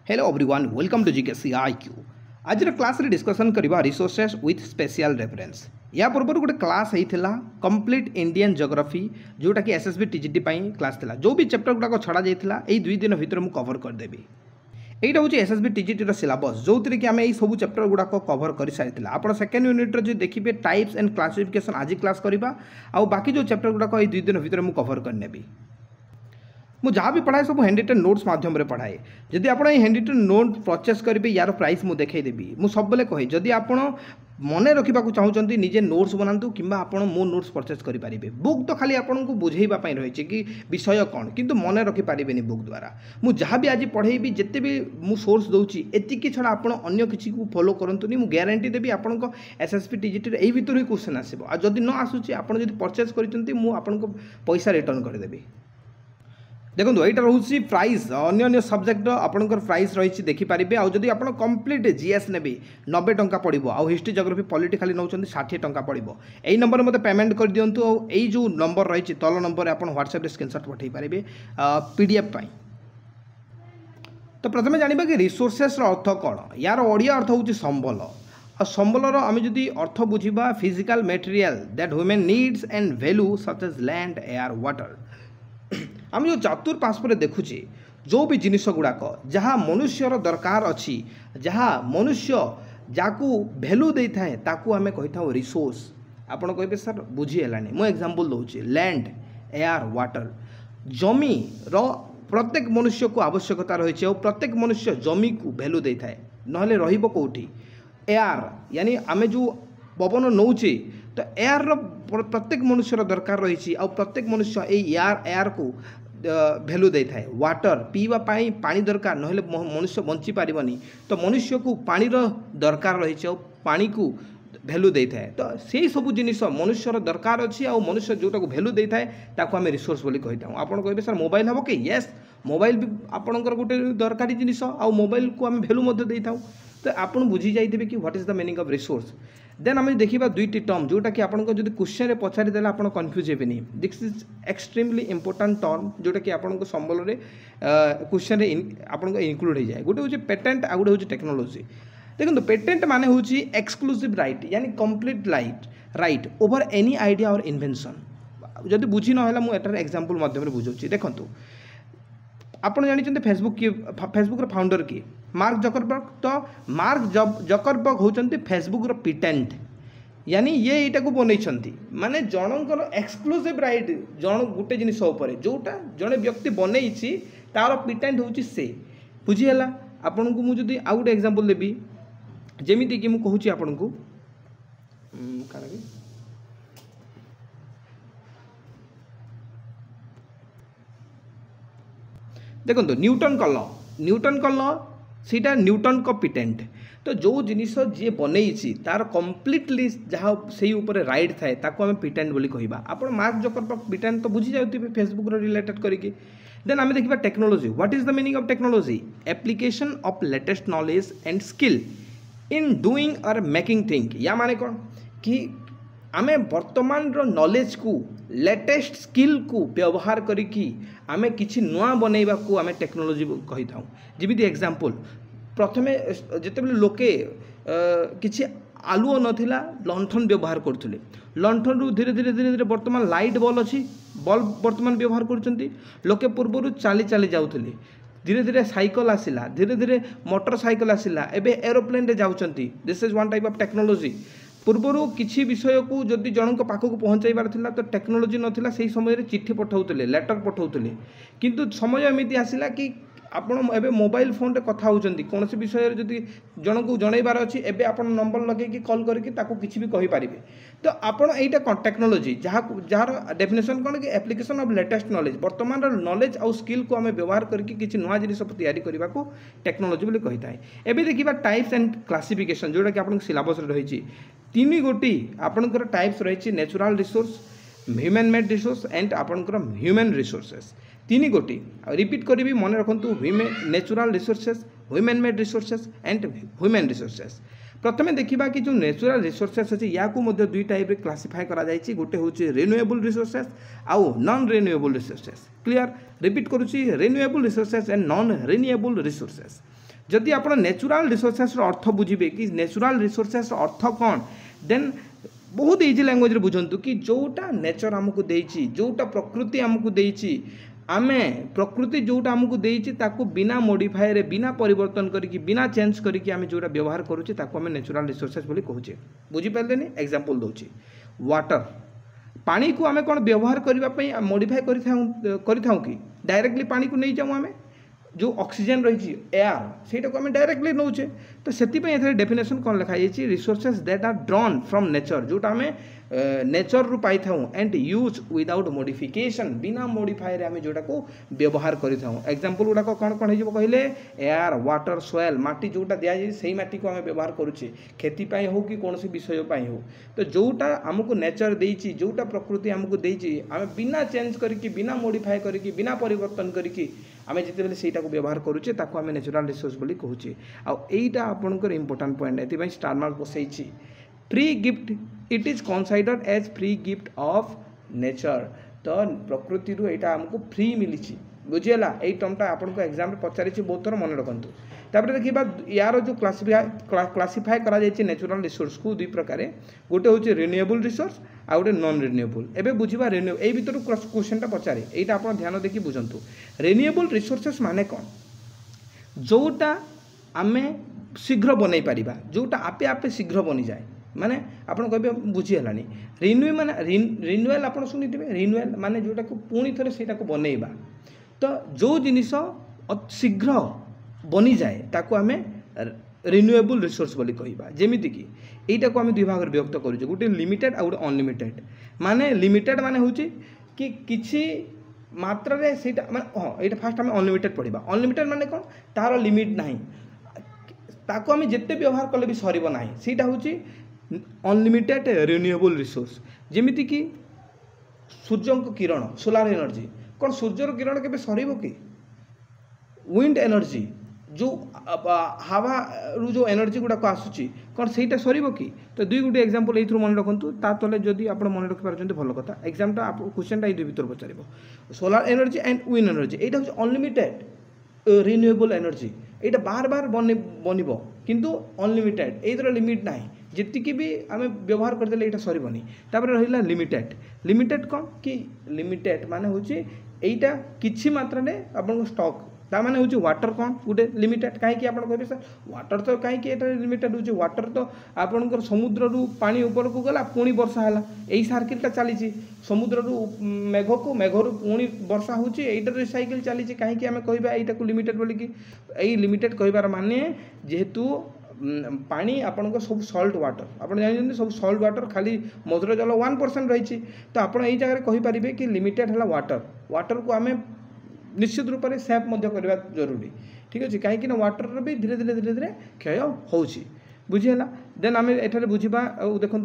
Hello everyone welcome to GKC IQ आज class रे discussion करबा रिसोर्सेस विथ स्पेशल रेफरेंस या पूर्व गोटे क्लास होता कंप्लीट इंडियन ज्योग्राफी जोटा कि एसएसबी टीजीटी क्लास थिला जो भी चैप्टर गुड़ाक छड़ा जाइथिला एई 2 दिन भितर मु कवर करदेबी एटा हूँ एसएसबी टीजीटी सिलेबस जो थी कि आम यही सब चैप्टर गुड़ाक कवर कर सारी आप सेकेंड यूनिट जो देखिए टाइप्स एंड क्लासिफिकेशन आज क्लास करवा आ बाकी जो चैप्टर गुड़ाक 2 दिन भितर मु कवर करनेबी मु जहाँ भी पढ़ाए सब हैंड रिटन नोट्स माध्यम पढ़ाए जदि आप हैंड रिटन नोट परचेस करेंगे यार प्राइस मुझे देखईदेवी मुझे सब बेले कहे जदि आप मन रखा चाहते निजे नोट्स बनातु कि मो नोट्स परचेस करेंगे बुक तो खाली आपको बुझेवाई रही कि विषय कौन किंतु मन रखिपारे बुक द्वारा मुझे जहाँ भी आज पढ़ेबी जिते भी मुझ सोर्स दूसरी एतिकी छड़ा आप अन्य किसी को फॉलो करंतुनी मु गारंटी देवी आपको एसएसबी टीजीटी यही भितर ही क्वेश्चन आसो आ जदि न आसूची आप परचेस करको पैसा रिटर्न करदेवी देखो यहाँ रोचे प्राइस अन्य सब्जेक्ट आपंकर प्राइस रही देखिपारे आदि आप कंप्लीट जीएस ने 90 टंका पड़ो आ हिस्ट्री जोग्राफी पॉलिटी खाली नौ 60 टंका पड़ो यही नंबर मत पेमेंट कर दिंतु यही जो नंबर रही तल नंबर आप व्हाट्सएप स्क्रीनशॉट पठे पारे पीडीएफ पाई। तो प्रथम जाना कि रिसोर्सेस अर्थ कौन यार ओडिया अर्थ हूँ संबल और संबलर आम जदि अर्थ बुझा physical material that human needs and value such as land air water आम जो चतुर्पार्श्व पर देखुचे जो भी जिनिस गुड़ाक जहाँ मनुष्यर दरकार अच्छी जहाँ मनुष्य जाकू भैल्यू दे थाए ताकू आमे कही था रिसोर्स आपड़ कहे सर बुझीगलानी मु एग्जांपल दूसरी लैंड एयर वाटर जमी रो प्रत्येक मनुष्य को आवश्यकता रही है और प्रत्येक मनुष्य जमी को भैल्यू दे थाए नहले रहिबो कोठी एयर यानी आमे जो पवन नौचे तो एयर प्रत्येक मनुष्यर दरकार रही और प्रत्येक मनुष्य एयर को भैल्यू दे थाए वाटर पीवा पानी दरकार नहले मनुष्य बंची पारिबनी तो मनुष्य को पानी दरकार रही और पानी को भैल्यू दे थाए तो से सब जिनिस मनुष्यर दरकार अच्छी और मनुष्य जोटा को भैल्यू दे थाए ताको आम रिसोर्स बोली कही था आप कहे सर मोबाइल हम कि येस मोबाइल भी आपंकर गोटे दरकारी जिनिस और मोबाइल को आम भैल्यू दे था तो आप बुझी जाइए कि what is the meaning of resource then आम देखा दुईटी टर्म जोटा कि आपको जो क्वेश्चन पचारि देला आप कन्फ्यूज हेबेनी this is extremely important term जोटा कि आपको संबल में क्वेश्चन आपको इनक्लूड हो जाए गोटे हूँ पेटेंट आ गोटे हूँ टेक्नोलोजी देखो पेटेंट माने हूँ एक्सक्लूसिव राइट यानी complete right over any idea और इन्वेंशन जदि बुझी ना मुझे एग्जांपल मध्यम बुझाऊँ देखो आप जानते फेसबुक फाउंडर किए मार्क जकरबर्ग तो मार्क जकरबर्ग होती फेसबुक पेटेंट यानी ये यहाँ को बनई माने जनकर एक्सक्लूसिव राइट जन गोटे जिनिस जोटा जड़े व्यक्ति बनई तार पेटेंट हूँ से बुझीगला आपन को मुझे आउ गोटे एग्जांपल देवी जमीती कि मुझे आपन को देखो न्यूटन का लॉ सीटा न्यूटन को पेटेंट तो जो जिनिस जी बनई तार कम्प्लीटली जहाँ से ऊपर राइट थाए ताको आम पेटेंट बोली कहबा आप मार्क जकरबर्ग पेटेंट तो बुझी जाउथिबे फेसबुक रिलेटेड करके देन आम देखा technology what is the meaning of technology application of latest knowledge and skill in doing और मेकिंग थिंग या माने कौन कि आमे वर्तमान नॉलेज को लेटेस्ट स्किल को व्यवहार करिकी आमे किछि नुआ बनैबा को आमे टेक्नोलोजी कही था जमीती एग्जांपल प्रथमे जिते लोके किछि आलुओ नथिला लंठन व्यवहार करथुले लंठन रु धीरे धीरे धीरे धीरे वर्तमान लाइट बल्ब अच्छी बल्ब वर्तमान व्यवहार करछंती लोके पूर्व चली चली जाउथुले धीरे धीरे साइकिल आसिला धीरे धीरे मोटर साइकिल आसिला एबे एरोप्लेन रे जाउछंती this is one type of technology पूर्वर किसी विषय को जदि जनक पाखक पहुँचाइबार थिला तो टेक्नोलोजी नथिला सेही समय रे चिट्ठी पठाउतले लेटर पठाउतले किंतु समय एमिति आसिला कि आपण एबे मोबाइल फोन रे कथा होचंती कौन से विषय जदि जन को जनइबार अच्छी एबे आपण नंबर लगे कॉल करके ताको किसी भी कहि पारिबे तो आपण एटा टेक्नोलोजी जहाँ डेफिनेशन कौन कि एप्लिकेशन ऑफ लेटेस्ट नॉलेज वर्तमान नॉलेज और स्किल को आम व्यवहार करके किसी नुआ जिनिस तैयारी करने को टेक्नोलोजी बोली कही थाए एबे देखिबा टाइप्स एंड क्लासिफिकेशन जोटा कि आपण सिलेबस रे रही तीन गोटी आपणकर टाइप्स रही natural resource human made resource and आपणकर ह्यूमन रिसोर्सेस तीन गोटी रिपीट करी मन रखु natural resources human made resources and human resources प्रथमे देखा कि जो नेचुरल रिसोर्सेस अच्छी या दुई टाइप क्लासीफाए कर गोटे हूँ रिन्यूएबल रिसोर्सेस आउ non renewable resources clear repeat करुच्ची renewable resources and non renewable resources जदि आप नेचुरल रिसोर्सेस अर्थ बुझे कि नेचुरल रिसोर्सेस अर्थ कौन देन बहुत इजी लैंग्वेज रे बुझंतु कि जोटा नेचर हमको देइछि जोटा प्रकृति हमको देइछि आमे प्रकृति जोटा हमको देइछि ताको बिना मॉडिफाई रे बिना परिवर्तन करिकि बिना चेंज करिकि आमे जोटा व्यवहार करूचे ताको आमे नेचुरल रिसोर्सेस बोली कहूचे बुझी पालेनी एग्जांपल दोछि वाटर पानी को आमे कोन व्यवहार करबा पई मॉडिफाई करिथाउ कि डायरेक्टली पानी को नहीं जाऊ आमे जो ऑक्सीजन रही एयर सेटा को आम डायरेक्टली नौचे तो से डेफिनेशन कौन लिखाई resources that are drawn from nature जोटा आम नेचर रु पाई था एंड यूज विदाउट मॉडिफिकेशन बिना मॉडिफाई आम जोटा को व्यवहार करें एग्जांपल गुड़ाक कौन कौन हो कहले एयर वाटर सॉइल माटी जोटा दि जाए से माटी को आम व्यवहार करुचे खेती हो कि कौन विषय हो तो जोटा आमको नेचर देइछि जोटा प्रकृति आमको देइछि आम बिना चेंज करके बिना मॉडिफाई करके बिना परिवर्तन करके आम जिते सेटा को व्यवहार करुचे ताको आम नेचुरल रिसोर्स बोली कहूचे आईटा आपनकर इंपोर्टेंट पॉइंट एथि स्टार मार्क बसैछि free gift it is considered as free gift of nature तो प्रकृति रु एटा हमको फ्री मिली बुझीगला यही टर्मटा आपको एग्जाम पचारि बहुत थर मन रखु तापर देखा यार जो क्लासीफाए करा नेचुरल रिसोर्स को दुई प्रकार गोटे हूँ रिन्यूएबल रिसोर्स आ गए नॉन रिन्यूएबल एवं बुझा रिन्यू यही भितर क्वेश्चनटा पचारे यहाँ आप ध्यान देखिए बुझंतु रिन्यूएबल रिसोर्सेस माने कौन जोटा आम शीघ्र बनई पारिबा जोटा आपे आपे शीघ्र बनी जाए माने आपन कहबे बुझीगला रिन्यू माने रिन्यूएल आप शुणी रिन्यूएल माने जोटा को पुणी थे से बनइबा तो जो जिनिस शीघ्र बनी जाए ताको आम रिन्यूएबल रिसोर्स बोली कहबा जेमिति कि एटा को आम दुई भाग व्यक्त करूँ गोटे लिमिटेड आ गोटे अनलिमिटेड माने लिमिटेड माने होची कि किछि मात्रा रे सेटा माने हाँ ये फास्ट आम अनलिमिटेड पढ़ा अनलिमिटेड माने कौन तार लिमिट ना ताको आम जिते व्यवहार कले भी सरब ना सेटा होची अनलिमिटेड रिन्यूएबल रिसोर्स जेमिति कि सूर्य किरण सोलार एनर्जी कौन सूर्यर किरण के सर कि विंड एनर्जी जो हावा रु जो एनर्जी गुड़ाक आसूची कौन सहीटा सर कि तो दुई गोटे एग्जांपल ये मन रखु तले जदि आप मन रखी पार्टी भल कथा एग्जामटा क्वेश्चनटा ये भर पचार solar energy and wind energy यहाँ हूँ अनलिमिटेड रिन्यूएबल एनर्जी यहाँ बार बार बनब किंतु अनलिमिटेड ये लिमिट ना जी भी आम व्यवहार करदे यहाँ सरबनी तापर रहा लिमिटेड लिमिटेड कौन कि लिमिटेड माने हूँ यहीटा किसी मात्रा आपन स्टॉक ता माने हूँ वाटर कौन गोटे लिमिटेड कहीं आप कहे सर वाटर तो कहीं लिमिटेड हूँ वाटर तो आपंकर समुद्र रु पानी ऊपर को गला पुणी वर्षा है यही सर्किलटा चली समुद्र रु मेघ को मेघर पुणी वर्षा होटर साइकिल चली कहीं आम कह यहाँ लिमिटेड बोलिकी यही लिमिटेड कहबार माने जेहेतु पानी आपंकर सब सल्ट वाटर आप जानते सब सल्ट वाटर खाली मधुर जल 1% रही तो आप जगह कहींपारे कि लिमिटेड है वाटर वाटर को आम निश्चित रूप से सेफ करवा जरूरी ठीक अच्छे कहीं वाटर भी धीरे धीरे धीरे धीरे क्षय हो बुझीगला देन आम एठारे बुझा देखो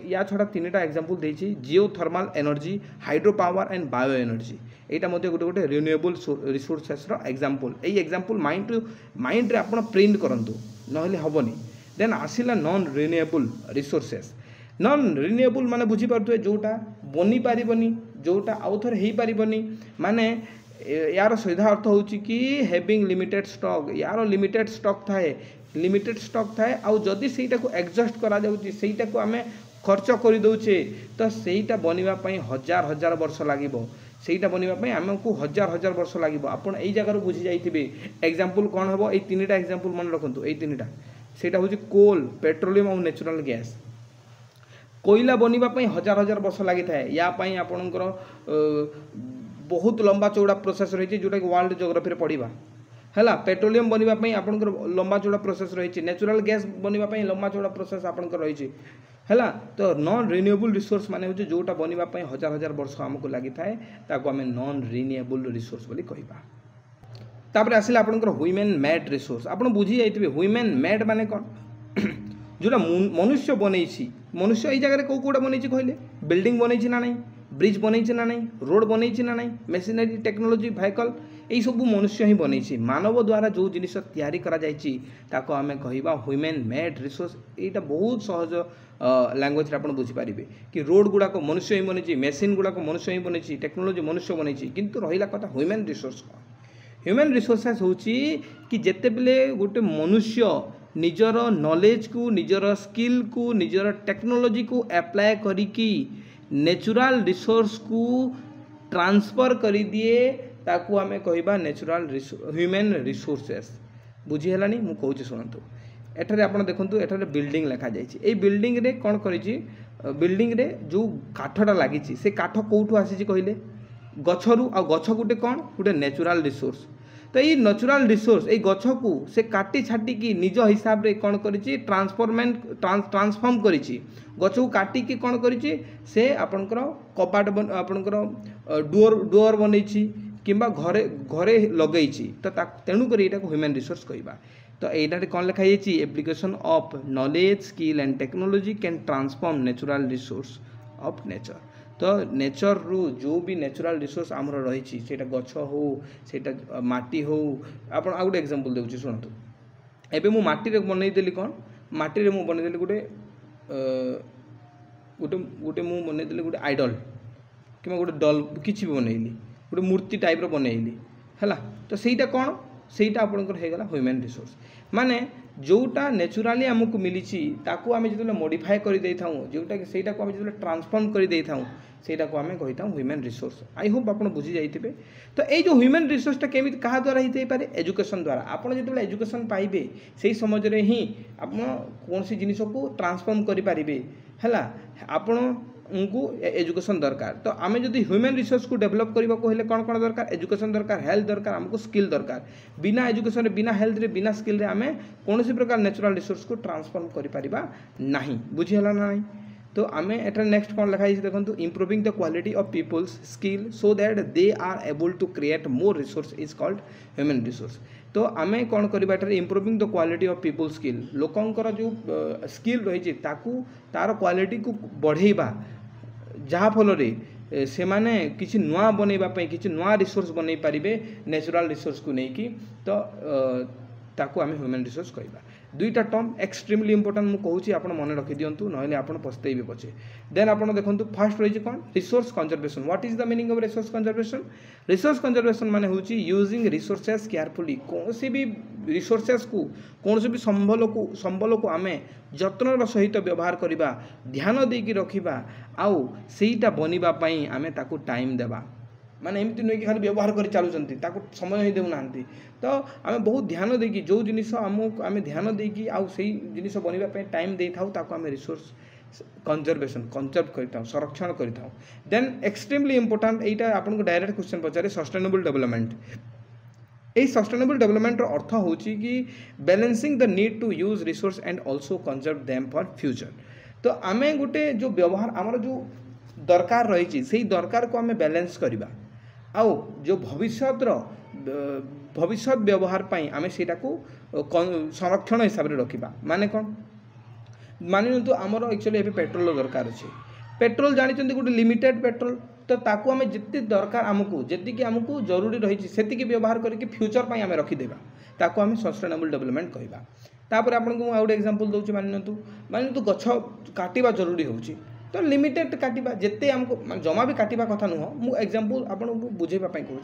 या छड़ा 3टा एग्जांपल देछि geothermal energy hydro power and bio energy यहाँ गोटे गोटे रिन्यूएबल रिसोर्सेस एग्जांपल यही एग्जांपल माइंड रे आपण प्रिंट करंतु नहले हबनी देन आसिला non renewable resources non renewable माने बुझी पारथुए जोटा बनी पारिबनी जोटा आउ थरे हेई पारिबनी माने यार सीधा अर्थ होची कि हैविंग लिमिटेड स्टॉक यार लिमिटेड स्टॉक थाए आउ जदि सेटा को एडजस्ट करा जाउची सेटा को आमे खर्च कर दउचे तो सेटा बनिबा पई हजार हजार वर्ष लागिबो सेटा बनिबा पई आमको हजार हजार वर्ष लागिबो आपण एई जगह बुझी जाइथिबे एग्जांपल कोन हबो एई 3टा एग्जांपल मन रखंतु एई 3टा सेटा होची कोल पेट्रोलियम और नेचुरल गैस कोयला बनिबा पई हजार हजार वर्ष लागि थाए या पई आपणकर बहुत लंबा चौड़ा प्रोसेस रही जोटा कि वर्ल्ड जियोग्राफी रे पढ़िबा हैला पेट्रोलियम बनिबा पई आपणकर लंबा चौड़ा प्रोसेस रही नेचुरल गैस बनिबा पई लंबा चौड़ा प्रोसेस आपणकर रही हैला तो नॉन रिन्यूएबल रिसोर्स माने होचे जोटा बनिबा पई हजार हजार वर्ष हमको लागि थाए ताको हमें नॉन रिन्यूएबल रिसोर्स बोली कहबा तापर आसिला आपणकर ह्यूमन मेड रिसोर्स आपण बुझी जाइथिबे ह्यूमन मेड माने कोन जोटा मनुष्य बनैछि मनुष्य एई जगह रे कोडा बनैछि कहले बिल्डिंग बनैछि ना नहीं ब्रिज बनैछि ना नहीं रोड बनैछि ना नहीं मेशिनरी टेक्नोलोजी व्हीकल यही सब मनुष्य ही बनैछि मानव द्वारा जो जिनिस तैयारी करा जाइछि ताको आमे कहिबा ह्यूमन मेड रिसोर्स एटा बहुत सहज लैंग्वेज रे आपण बुझी पारिबे कि रोड गुडा को मनुष्य ही बनैछि मेशिन गुडा को मनुष्य ही बनैछि टेक्नोलोजी मनुष्य बनैछि किंतु रहिला कथा ह्यूमन रिसोर्स ह्यूमन रिसोर्सेस होची कि जेते बेले गोटे मनुष्य निजर नॉलेज को निजर स्किल को निजर टेक्नोलॉजी को अप्लाई करिकी नेचुरल रिसोर्स को ट्रांसफर करी दिए ताकू आमे कहबा नेचुरल ह्यूमन रिसोर्सेस बुझीगलानी मु कहूँ शुणु एठारे आपण देखंतु एठारे बिल्डिंग लिखा जाइए ये बिल्डिंग रे कौन करिछि बिल्डिंग रे जो काठटा लागिछि से काठ कोठू आसी कहले गछरू आ गछ गुटे कौन गुटे नेचुरल रिसोर्स तो ये नेचुरल रिसोर्स ये गछ को से काटी छाटी की निज हिसाब रे कौन करिछि ट्रांसफॉर्म करिछि गछ को काटी की कौन करिछि से आपनकर कपाट आपनकर डोर बनैछि किंबा घरे घरे लगैछि तो तेणु करी एटा ह्यूमन रिसोर्स कहबा तो यहाँ कौन लिखा जाइए application of knowledge skill and technology can transform natural resource of nature तो नेचर रु जो भी नेचुरल रिसोर्स आमर रही सेटा गछ हो सेटा माटी हो आप गोटे एग्जांपल देउछि सुनतु एबे मु माटी रे बनैदेली कौन माटी रे मु बनैदेली गोटे गोटे गोटे मु बनैदेली गोटे आइडल कि गोटे डल किछि भी बनैली गोटे मूर्ति टाइप रो बनैली हैला तो सेटा कौन सेटा आपनकर हेगला ह्यूमन रिसोर्स माने जोटा नेचुराली आमको मिली ताकू आम जो मॉडिफाई कर दे था जोटा कि सेटा को आम जो ट्रांसफॉर्म कर दे था सेटा को आम कही था ह्यूमन रिसोर्स आई होप आप बुझी जाइए तो ये जो ह्यूमन रिसोर्सटा केमी क्या द्वारा ही पारे एजुकेशन द्वारा आपड़ जो एजुकेशन पाइबे से समय ही आप कौन सी जिनिस को ट्रांसफॉर्म करें है आपण उनको एजुकेशन दरकार तो आम जब ह्यूमन रिसोर्स को डेवलप करने को हेले कौन कौन दरकार एजुकेशन दरकार हेल्थ दरकार आमको स्किल दरकार बिना एजुकेशन बिना हेल्थ रे बिना स्किल रे आम कौन सी प्रकार नेचुरल रिसोर्स को ट्रांसफॉर्म करिपारिबा नहीं बुझीगला ना नहीं तो आम एटा नेक्स्ट कौन लिखाई देखो improving the quality of people's skill so that they are able to create more resource is called human resource तो आम कौन करवा improving the quality of people skill लोकंकर जो स्किल रही तार क्वालिटी को बढ़ेबा जहाँ फल से माने किसी नुआ बनैबा किसी नुआ रिसोर्स बनै पारिबे नेचुरल रिसोर्स को लेकिन तो ताकू आम ह्यूमन रिसोर्स कहबा दुईटा टर्म एक्सट्रीमली इंपोर्टेंट मु कहूँ आप मन रखी दिंतु ना आप पछतैबे पछे देन आप देखो फास्ट रही कौन resource conservation what is the meaning of resource conservation माने होची यूजिंग रिसोर्सेस केयरफुली कौन सी भी रिसोर्सेस को कौन सी भी संबल को आम जत्नर सहित व्यवहार करवा ध्यान देकी रखा आउ सेटा बनवाई आम ताकू टाइम देवा माने एमती नुह कि खाली व्यवहार कर चलुँच समय ही देना तो आम बहुत ध्यान देकी जो जिनिस आम ध्यान देकी आउ से जिनिस बनवाई टाइम दे था आम रिसोर्स कंजर्वेशन कंजर्व कर संरक्षण कर देन एक्सट्रीमली इंपोर्टेंट यहाँ आपको डायरेक्ट क्वेश्चन पचारे सस्टेनेबल डेवलपमेंट ये सस्टेनेबल डेवलपमेंट अर्थ हो कि balancing the need to use resource and also conserve them for future तो आम गोटे जो व्यवहार आमर जो दरकार रही से दरकार को आम बैलेंस करवा आउ जो भविष्य व्यवहार पाई आम सेटा को संरक्षण हिसाब से रखा माने कौन मानि तो आमर एक्चुअली एबे पेट्रोल दरकार अच्छे पेट्रोल जानी गोटे लिमिटेड पेट्रोल तो ताकू आम जिते दरकार आमको जी आमको जरूरी रही से व्यवहार करके फ्यूचर पर आम रखिदेवा ताकू आम सस्टेनेबल डेवलपमेंट कहवा तापर आपको आउ गोटे एग्जांपल दूसरी मानि गछ काटिबा जरूरी होची तो लिमिटेड काटिबा जिते आमको जमा भी काटिबा कथा नुह मु एग्जांपल आपको बुझेबा पई कहूँ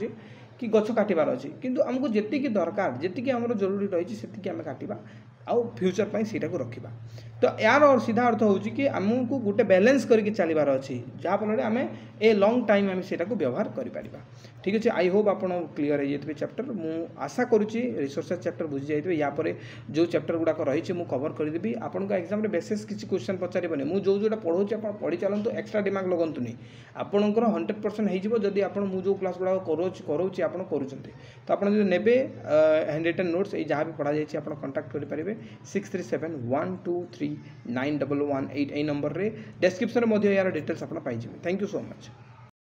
कि गछ काटिबार अच्छी किंतु आमको जी दरकार जी आमर जरूरी रही से आम काटिबा आउ फ्यूचर पाई सेटा को रखिबा तो यार और सीधा अर्थ हो कि आमको गोटे बैलेंस करके चलबार अच्छी जहाँफल आम ए लॉन्ग टाइम आम सेटा को व्यवहार करें ठीक अच्छे आई होप आप क्लीयर हो जाइए चैप्टर मु आशा करुच्ची रिसोर्सेस चैप्टर बुझी जाइए यापर जो चैप्टर गुड़ाक रही मुझे कवर करदेवी आपको एग्जाम बेसिस किसी क्वेश्चन पचारे मुझे जो पढ़ाऊँ आप पढ़ी चलते एक्सट्रा दिमाग लगतुनि आपंकर 100% होदी आप जो क्लास गुड़ाक करोची आप करुँच तो आप ने हैंड रिटन नोट्स ये जहाँ भी पढ़ा जाए आप कंटाक्ट करेंगे 6371239118 नंबर रे डिस्क्रिप्शन में यार डिटेल्स आप पाइबे थैंक यू सो मच।